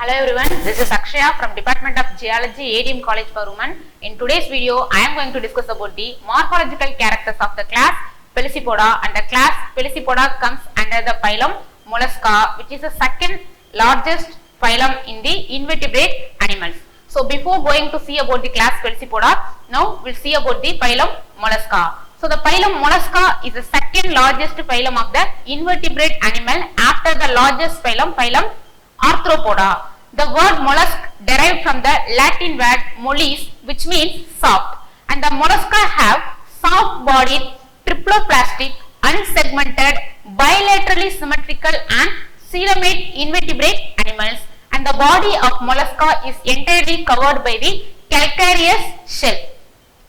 Hello everyone, this is Akshaya from Department of Geology, A.D.M.COLLEGE for Women. In today's video, I am going to discuss about the morphological characters of the class Pelecypoda, and the class Pelecypoda comes under the phylum MOLLUSCA, which is the second largest phylum in the invertebrate animals. So before going to see about the class Pelecypoda, now we'll see about the phylum MOLLUSCA. So the phylum MOLLUSCA is the second largest phylum of the invertebrate animal after the largest phylum Arthropoda. The word mollusk derived from the Latin word mollis, which means soft, and the mollusca have soft-bodied, triploplastic, unsegmented, bilaterally symmetrical and coelomate invertebrate animals, and the body of mollusca is entirely covered by the calcareous shell,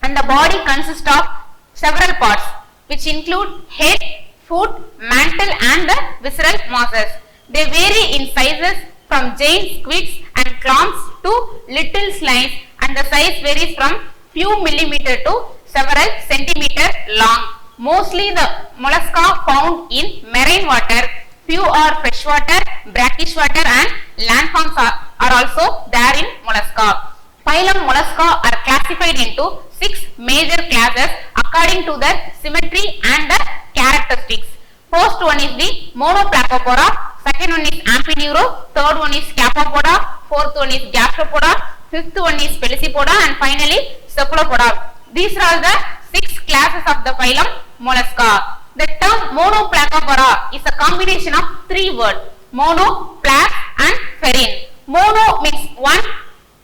and the body consists of several parts which include head, foot, mantle and the visceral masses. They vary in sizes from giant squids and clams to little slimes, and the size varies from few millimeter to several centimeter long. Mostly the mollusca found in marine water. Few are freshwater, brackish water and landforms are also there in mollusca. Phylum mollusca are classified into 6 major classes according to their symmetry and the characteristics. First one is the monoplacophora, second one is ampineuro, third one is scapopoda, fourth one is gastropoda, fifth one is pelecypoda and finally cephalopoda. These are all the 6 classes of the phylum mollusca. The term monoplacophora is a combination of 3 words: mono, plaque and ferine. Mono means one,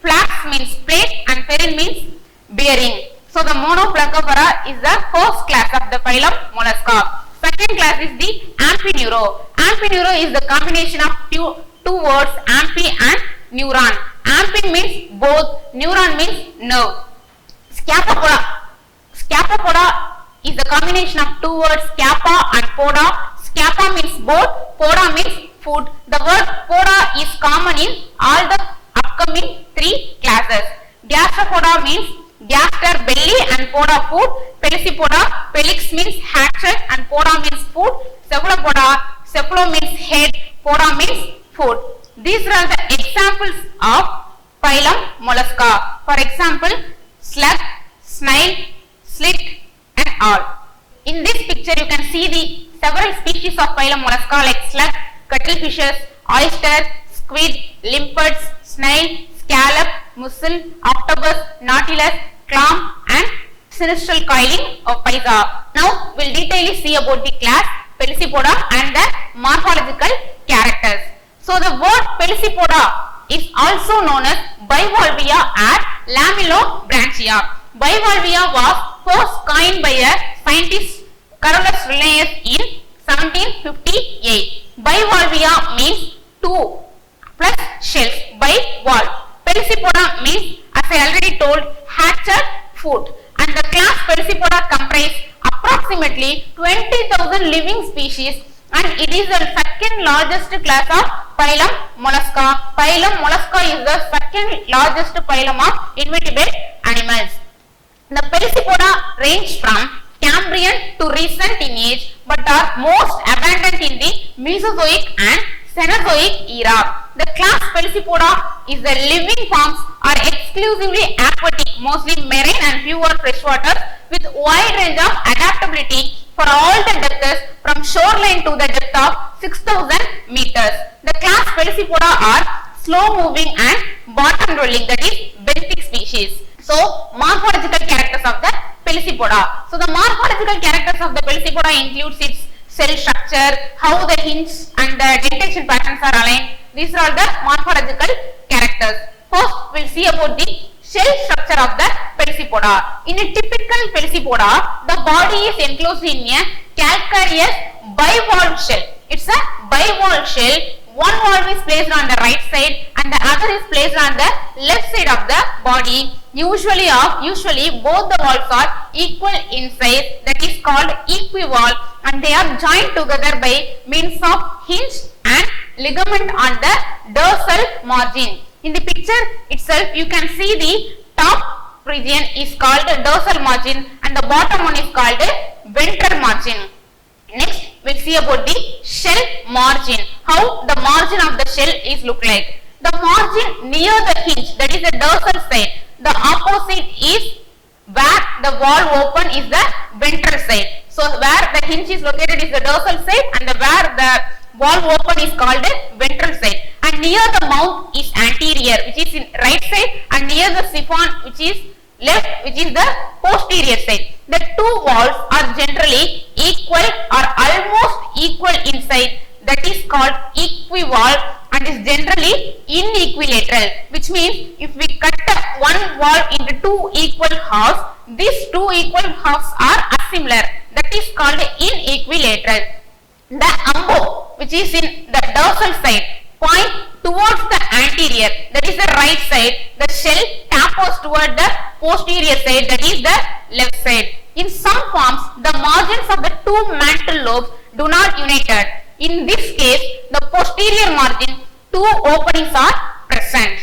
plaque means plate and ferine means bearing. So the monoplacophora is the first class of the phylum mollusca. Second class is the ampineuro. Ampineuro is the combination of two words, ampi and neuron. Ampi means both, neuron means nerve. Scapopoda is the combination of 2 words, scapa and poda. Scapa means both, poda means food. The word poda is common in all the upcoming 3 classes. Gastropoda means gaster, belly and poda food. Pelecypoda, pelix means hatchet and poda means food. Cephalopoda, cephalo means head, poda means food. These are the examples of phylum mollusca. For example, slug, snail, slit and all. In this picture you can see the several species of phylum mollusca like slug, cuttlefishes, oyster, squid, limpets, snail, scallop, mussel, octopus, nautilus, clam and sinistral coiling of Pisa. Now we will detailedly see about the class Pelecypoda and the morphological characters. So the word Pelecypoda is also known as bivalvia and lamellobranchia. Bivalvia was first coined by a scientist Carolus Linnaeus in 1758. Bivalvia means 2 plus shells, bivalve. Pelecypoda means, as I already told, hatchet food, and the class Pelecypoda comprises approximately 20,000 living species, and it is the second largest class of phylum mollusca. Phylum mollusca is the second largest phylum of invertebrate animals. The Pelecypoda range from Cambrian to recent in age, but are most abundant in the Mesozoic and Cenozoic era. The class Pelecypoda is the living forms are exclusively aquatic, mostly marine and few are freshwater, with wide range of adaptability for all the depths from shoreline to the depth of 6,000 meters. The class Pelecypoda are slow moving and bottom rolling, that is benthic species. So morphological characters of the Pelecypoda. So the morphological characters of the Pelecypoda includes its cell structure, how the hinge and the dentition patterns are aligned. These are all the morphological characters. First, we will see about the shell structure of the Pelecypoda. In a typical Pelecypoda, the body is enclosed in a calcareous bivalve shell. It's a bivalve shell. One valve is placed on the right side and the other is placed on the left side of the body. Usually both the valves are equal in size, that is called equivalve, and they are joined together by means of hinge and ligament on the dorsal margin. In the picture itself you can see the top region is called dorsal margin and the bottom one is called ventral margin. Next we see about the shell margin, how the margin of the shell is look like. The margin near the hinge, that is the dorsal side. The opposite is where the valve open is the ventral side. So where the hinge is located is the dorsal side, and where the valve open is called the ventral side. And near the mouth is anterior, which is in right side, and near the siphon, which is left, which is the posterior side. The two valves are generally equal or almost equal in size, that is called equivalve, and is generally inequilateral, which means if we cut one valve into two equal halves, these two equal halves are assimilar, that is called inequilateral. The umbo, which is in the dorsal side, point towards the anterior, that is the right side. The shell tapers toward the posterior side, that is the left side. In some forms, the margins of the two mantle lobes do not unite. In this case, the posterior margin, two openings are present.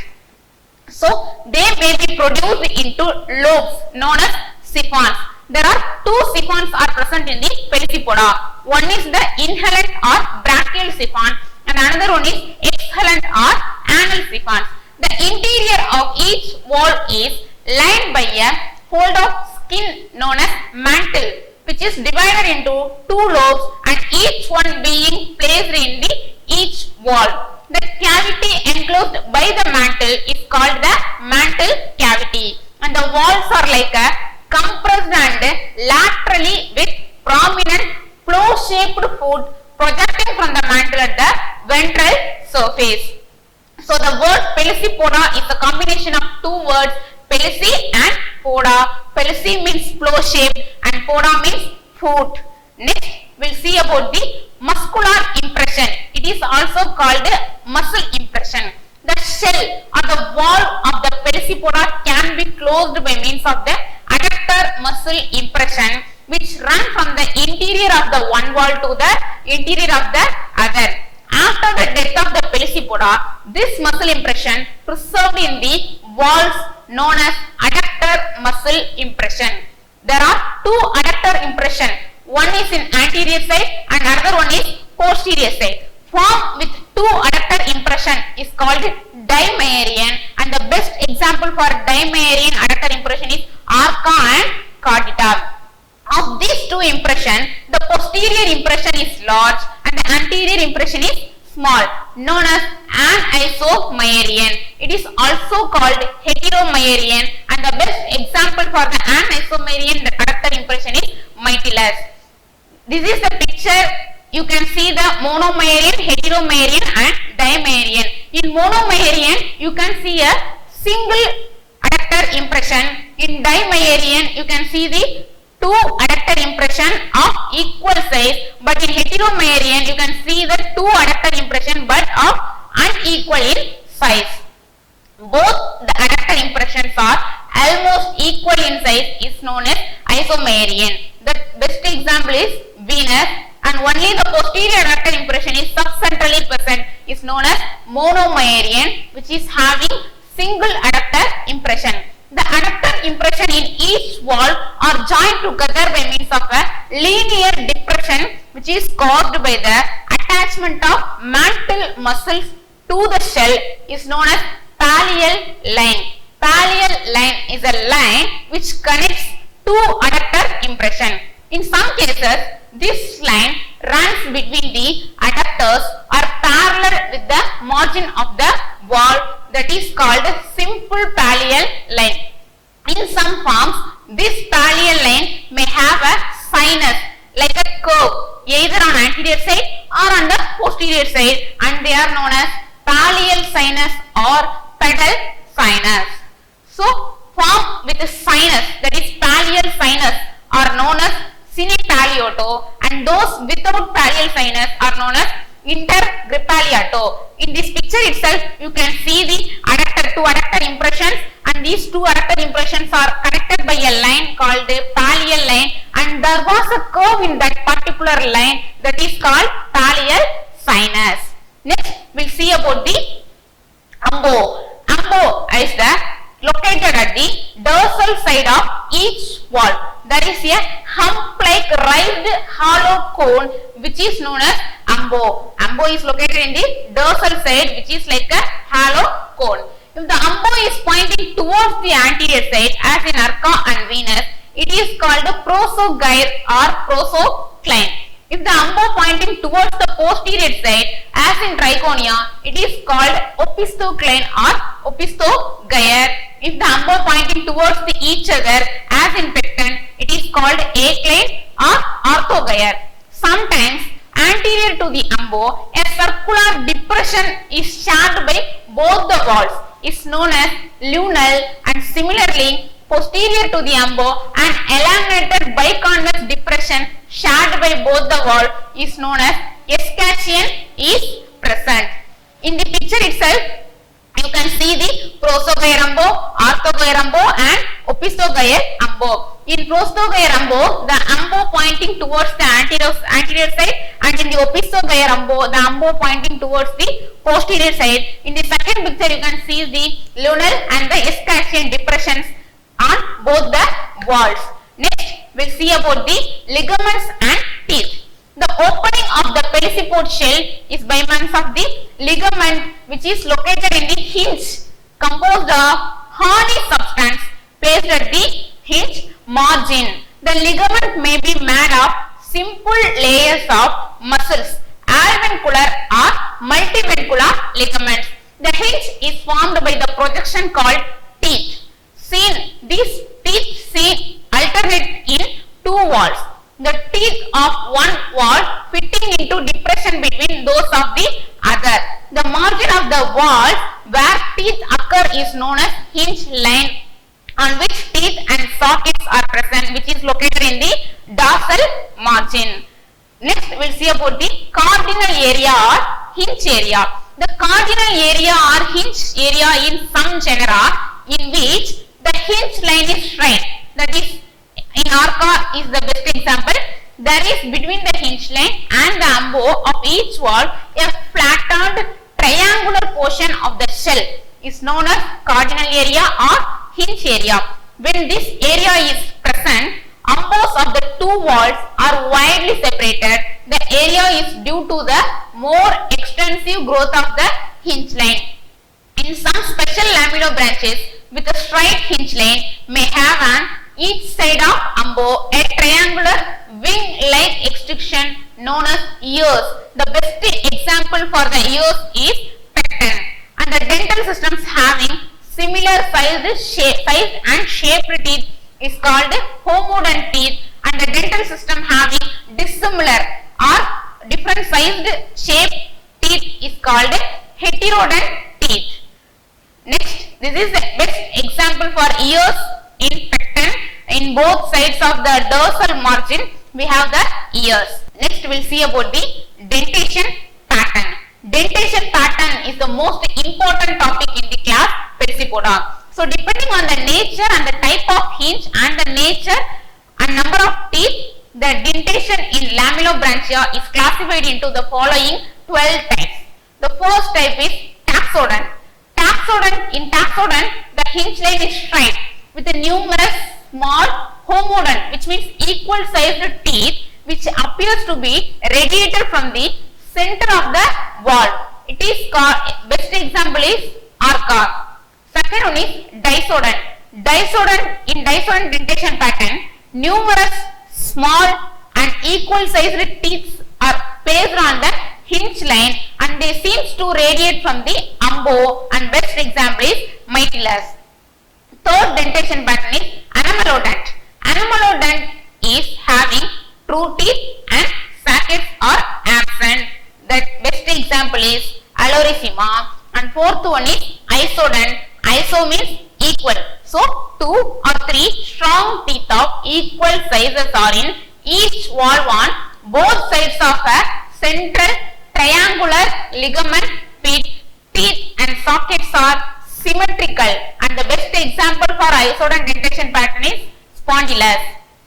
So they may be produced into lobes known as siphons. There are two siphons are present in the Pelecypoda. One is the inhalent or brachial siphon, and another one is exhalent or anal siphon. The interior of each valve is lined by a fold of skin known as mantle, which is divided into two lobes, and each one being placed in the each valve. The cavity enclosed by the mantle is called the mantle cavity, and the walls are like a compressed and laterally with prominent flow-shaped foot projecting from the mantle at the ventral surface. So the word Pelecypoda is a combination of two words, Pelecy and Poda. Pelecy means flow-shaped and Poda means foot. Next, we'll see about the muscular impression. It is also called muscle impression. The shell or the wall of the Pelecypoda can be closed by means of the adductor muscle impression, which run from the interior of the one wall to the interior of the other. After the death of the Pelecypoda, this muscle impression preserved in the walls known as adductor muscle impression. There are two adductor impression. One is in anterior side and another one is posterior side. Form with two adductor impression is called dimerian, and the best example for dimerian adductor impression is arca and cordata. Of these two impressions, the posterior impression is large and the anterior impression is small, known as anisomerian. It is also called heteromerian, and the best example for the anisomerian adductor impression is mitillus. This is the picture. You can see the monomerian, heteromerian and dimerian. In monomerian, you can see a single adductor impression. In dimerian, you can see the two adductor impression of equal size, but in heteromerian, you can see the two adductor impression but of unequal in size. Both the adductor impressions are almost equal in size is known as isomerian. The best example is Venus, and only the posterior adductor impression is subcentrally present is known as monomerian, which is having single adductor impression. The adductor impression in each valve are joined together by means of a linear depression, which is caused by the attachment of mantle muscles to the shell is known as pallial line. Pallial line is a line which connects two adductor impression. In some cases, this line runs between the adductors or parallel with the margin of the valve, that is called simple pallial line. In some forms, this pallial line may have a sinus like a curve either on anterior side or on the posterior side, and they are known as pallial sinus or pedal sinus. So, form with a sinus, that is pallial sinus, are known as sine palliato, and those without pallial sinus are known as intergrippaliato. In this picture itself, you can see the two adductor impressions, and these two adductor impressions are connected by a line called the pallial line, and there was a curve in that particular line that is called pallial sinus. Next, we will see about the umbo. Umbo is located at the dorsal side of each valve. There is a hump-like raised hollow cone which is known as umbo. Umbo is located in the dorsal side, which is like a hollow cone. If the the anterior side as in Arca and Venus, it is called prosogyre or prosocline. If the umbo pointing towards the posterior side as in Trichonia, it is called opistocline or opistogyre. If the umbo pointing towards each other as in Pecten, it is called acline or orthogyre. Sometimes anterior to the umbo, a circular depression is shared by both the walls, is known as lunal, and similarly posterior to the umbo, an elongated biconvex depression shared by both the wall is known as escutcheon is present. In the picture itself, you can see the prosogyre umbo, orthogyre umbo and opistogyre umbo. In prosogyre umbo, the umbo pointing towards the anterior side, and in the opistogyre umbo, the umbo pointing towards the posterior side. In the second picture, you can see the lunal and the escutcheon depressions on both the walls. Next, we will see about the ligaments and teeth. The opening of the pelecypod shell is by means of the ligament, which is located in the hinge, composed of horny substance placed at the hinge margin. The ligament may be made of simple layers of muscles, alveolar or multivencular ligaments. The hinge is formed by the projection called teeth. These teeth alternate in two walls. The teeth of one wall fitting into depression between those of the other. The margin of the wall where teeth occur is known as hinge line, on which teeth and sockets are present, which is located in the dorsal margin. Next, we will see about the cardinal area or hinge area. The cardinal area or hinge area in some genera in which the hinge line is straight, that is in Arca is the best example. There is between the hinge line and the umbo of each wall a flattened triangular portion of the shell is known as cardinal area or hinge area. When this area is present, umbos of the two walls are widely separated. The area is due to the more extensive growth of the hinge line. In some special lamellobranches with a straight hinge line may have on each side of umbo a triangular wing-like extension known as ears. The best example for the ears is Pecten. And the dental systems having similar size and shaped teeth is called homodont teeth, and the dental system having dissimilar or different sized shaped teeth is called heterodont teeth. Next, this is the best example for ears in Pecten. In both sides of the dorsal margin, we have the ears. Next, we will see about the dentation pattern. Dentation pattern is the most important topic in the class Pelecypoda. So, depending on the nature and the type of hinge and the nature and number of teeth, the dentation in lamellobranchia is classified into the following 12 types. The first type is taxodont. In taxodont, the hinge line is straight with a numerous small homodont, which means equal sized teeth, which appears to be radiated from the center of the wall. It is called, best example is Arca. Second one is disodont. In disodont dentation pattern, numerous small and equal sized teeth are placed on the hinge line and they seems to radiate from the umbo, and best example is Mytilus. Third dentation pattern is anemalodont. Anemalodont is having true teeth and sockets are absent. The best example is Alorissima. And fourth one is isodont. Iso means equal. So, 2 or 3 strong teeth of equal sizes are in each wall on both sides of a central triangular ligament. Teeth and sockets are symmetrical, and the best example for isodont dentation pattern is Spondylus.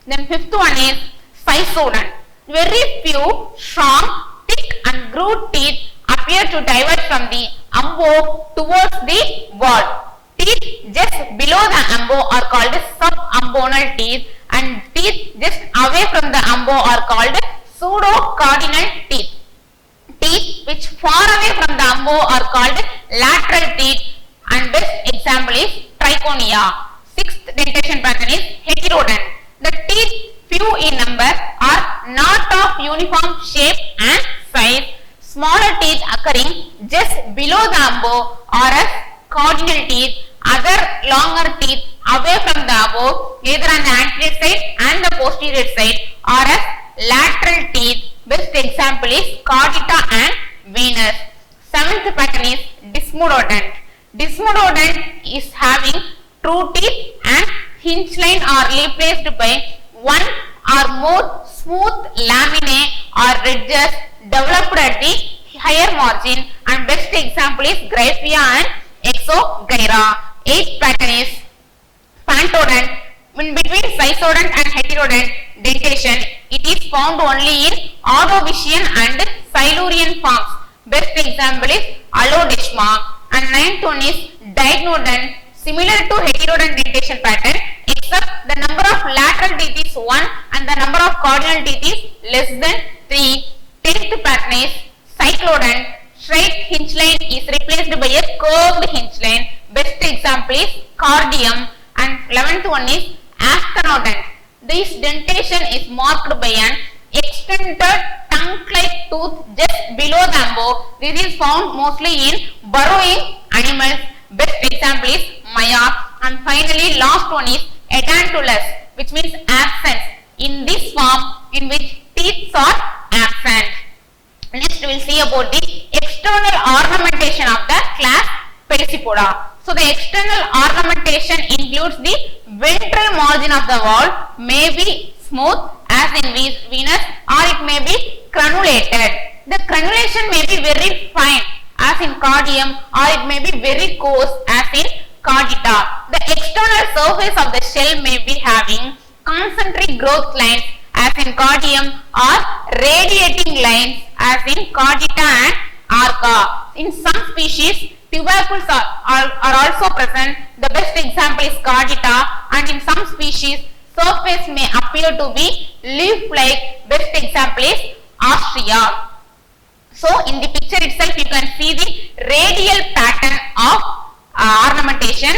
Then fifth one is Sisodont. Very few strong, thick and grooved teeth appear to diverge from the umbo towards the wall. Teeth just below the umbo are called subumbonal teeth, and teeth just away from the umbo are called pseudocardinal teeth. Teeth which far away from the umbo are called lateral teeth, and best example is Trichonia. dentition pattern is heterodont. The teeth, few in number, are not of uniform shape and size. Smaller teeth occurring just below the umbo are as cardinal teeth. Other longer teeth away from the above, either on the anterior side and the posterior side, are as lateral teeth. Best example is caudata and venous. Seventh pattern is desmododont. Desmododont is having true teeth and hinge line are replaced by one or more smooth laminae or ridges developed at the higher margin, and best example is Graphia and Exogyra. Eighth pattern is pantodont. In between sisodont and heterodont dentition, it is found only in Ordovician and Silurian forms. Best example is Allodesma. And ninth one is diagonodont, similar to heterodont dentition pattern, except the number of lateral teeth is 1 and the number of cardinal teeth is less than 3. 10th pattern is cyclodont. Straight hinge line is replaced by a curved hinge line. Best example is cardium. And 11th one is asthenodont. This dentation is marked by an extended tongue-like tooth just below the umbo. This is found mostly in burrowing animals. Best example is Maya. And finally, last one is edentulous, which means absent, in this form in which teeth are absent. Next, we will see about the external ornamentation of the class Pelecypoda. So, the external ornamentation includes the ventral margin of the wall may be smooth as in Venus, or it may be crenulated. The crenulation may be very fine as in Cardium, or it may be very coarse as in Caudata. The external surface of the shell may be having concentric growth lines as in Cardium, or radiating lines as in Caudata and Arca. In some species, tubercles are also present. The best example is Caudata, and in some species, surface may appear to be leaf-like. Best example is Astrea. So, in the picture itself, you can see the radial pattern of ornamentation.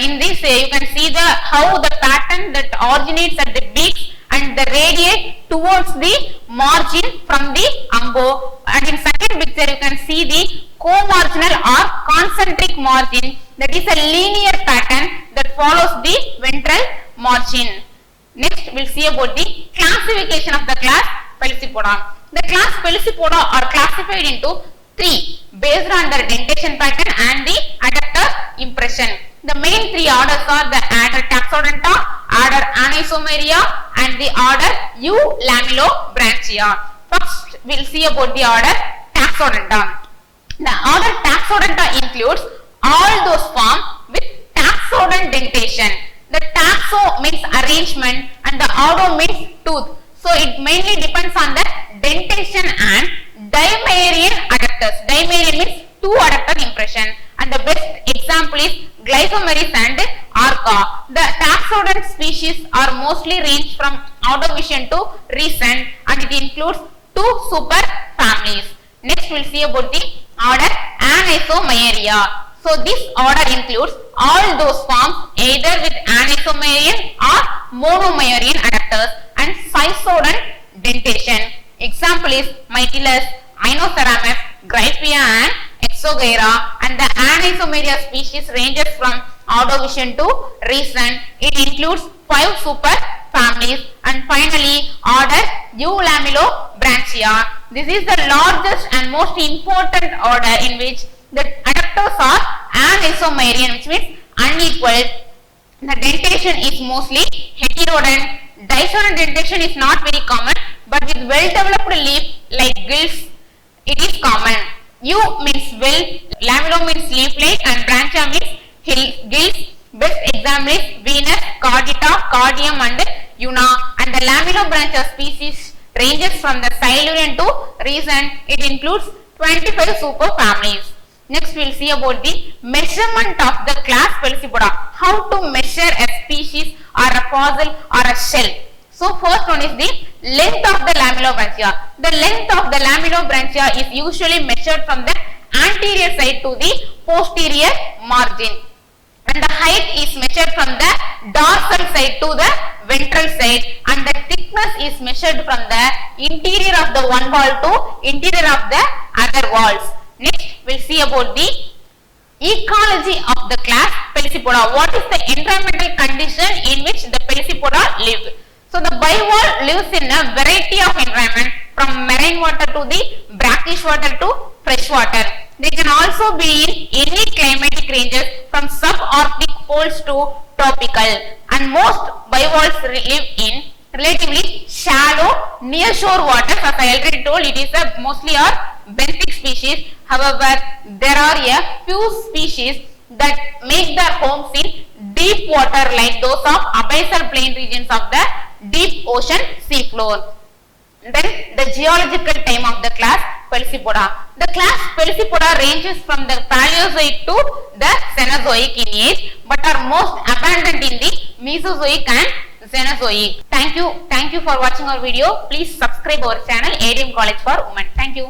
In this, you can see how the pattern that originates at the beaks and the radiate towards the margin from the umbo. And in second picture, you can see the co-marginal or concentric margin, that is a linear pattern that follows the ventral margin. Next, we will see about the classification of the class Pelecypoda. The class Pelecypoda are classified into 3 based on their dentition pattern and the adductor impression. The main 3 orders are the order Taxodonta, order Anisomeria, and the order Eulamelobranchia. First, we will see about the order Taxodonta. The order Taxodonta includes all those forms with taxodont dentation. The taxo means arrangement and the ordo means tooth. So, it mainly depends on the dentation and dimerian adductors. Dimerian means 2 adductor impression, and the best example is Glycomeris and Arca. The taxodont species are mostly ranged from Ordovician to recent, and it includes 2 super families. Next, we will see about the order Anisomeria. So, this order includes all those forms either with anisomerian or monomerian adductors and sisodont dentation. Example is Mytilus, Inoceramys, Graphia and Exogyra, and the Anisomeria species ranges from Ordovician to recent. It includes 5 super families. And finally, order Eulamelobranchia. This is the largest and most important order in which the adductors are anisomerian, which means unequal. The dentation is mostly heterodont. Disodont dentation is not very common, but with well-developed leaf like gills, it is common. U means well, lamello means leaf-like, and branchia means gills. Best example is Venus, Caudata, Cardium, and Una. And the Lamellobranchia species ranges from the Silurian to recent. It includes 25 superfamilies. Next, we will see about the measurement of the class Pelecypoda. How to measure a species or a fossil or a shell. So, first one is the length of the Lamellobranchia. The length of the Lamellobranchia is usually measured from the anterior side to the posterior margin. and the height is measured from the dorsal side to the ventral side, and the thickness is measured from the interior of the one wall to interior of the other walls. Next, we'll see about the ecology of the class Pelecypoda. What is the environmental condition in which the Pelecypoda live? So the bivalve lives in a variety of environment, from marine water to the brackish water to fresh water. They can also be in any climatic ranges from subarctic poles to tropical, and most bivalves live in relatively shallow near shore waters. As I already told, it is a mostly are benthic species. However, there are a few species that make their homes in deep water like those of abyssal plain regions of the deep ocean seafloor. Then the geological time of the class Pelecypoda. The class Pelecypoda ranges from the Paleozoic to the Cenozoic in age, but are most abundant in the Mesozoic and Cenozoic. Thank you for watching our video. Please subscribe our channel A.D.M.COLLEGE for Women. Thank you.